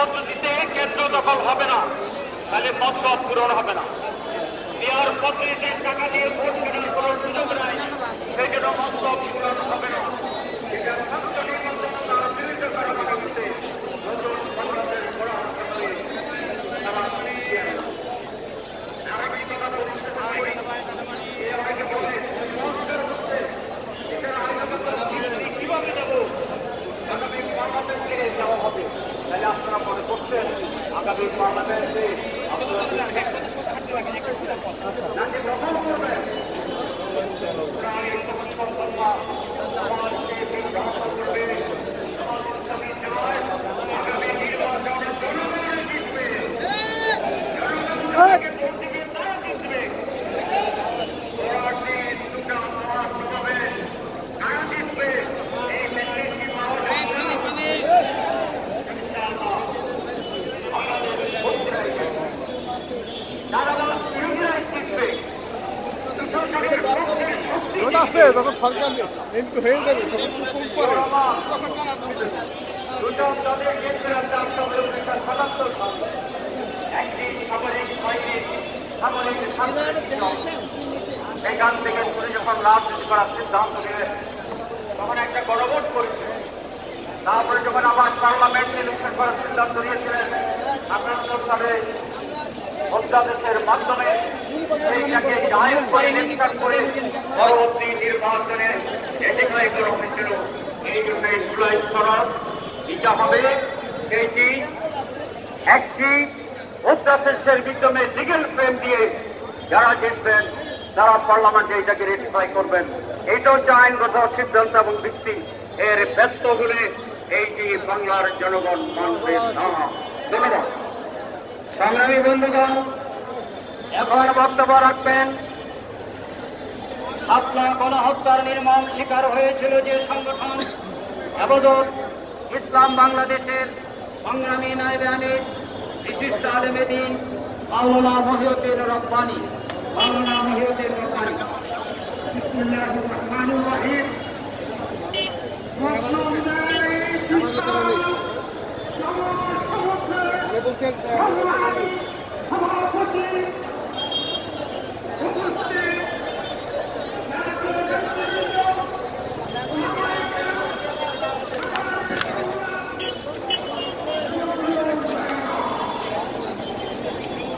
পদ্ধতিতে কেন্দ্র দখল হবে না, তাহলে মতলব পূরণ হবে না। মেয়র পদ্ধতিতে টাকা দিয়ে ভোট কেনার কোনো সুযোগ নাই, সেই জন্য মতলব পূরণ হবে না। এটা ছাত্র নির্বাচন তার বিরুদ্ধে করা আগামীতে নতুন সংসদের গোড়া হাতে তারা আগামী কথা বলতে আমাকে বলে কিভাবে যাব, আগামী পার্লামেন্টে যাওয়া হবে। তাহলে আপনারা মনে করছেন আগামী পার্লামেন্টে আপনারা দখল করবেন, প্রায় সমাজকে বিভ্রান্ত করবে। ইসলামী চায় আগামী নির্বাচনে জনগণ জিতবে, জনগণকে ভোট দিবে, তারা জিতবে। তারা জিতবে, এই মেসেজটি পাওয়া যাবে যখন সরকার এমপি হয়ে যাবে তখন দুজন দলের একটি সামরিক বাহিনী সেখান থেকে শুনে যখন রাজনীতি করার সিদ্ধান্ত নিলেন তখন একটা গণভোট করেছে। তারপরে যখন আবার পার্লামেন্ট ইলেকশন করার সিদ্ধান্ত নিয়েছিলেন ৭৭ সালে অধ্যাদেশের মাধ্যমে সেইটাকে জায়েজ করে নির্বাচন করে পরবর্তী নির্বাচনে ডিক্লেয়ার করা হয়েছিল। এই জন্য জুলাই সনদ যেটা হবে সেইটি একটি অধ্যাদেশের মাধ্যমে লিগেল ফ্রেম দিয়ে যারা জিতবেন তারা পার্লামেন্টে এটাকে রেটিফাই করবেন। এইটা হচ্ছে আইনগত সিদ্ধান্ত এবং ভিত্তি। এর ব্যর্থ হলে এইটি বাংলার জনগণ মানবে না। ধন্যবাদ। সংগ্রামী বন্ধুগণ, এখন বক্তব্য রাখবেন শাপলা গণহত্যার নির্মম শিকার হয়েছিল যে সংগঠন আবদত ইসলাম বাংলাদেশের সংগ্রামী নায়েবে আমির বিশিষ্ট আলেমে দ্বীন মাওলানা মহিউদ্দিন রব্বানী। মাওলানা মহিউদ্দিন রব্বানী। বিসমিল্লাহির রহমানির রহিম। সভাপতি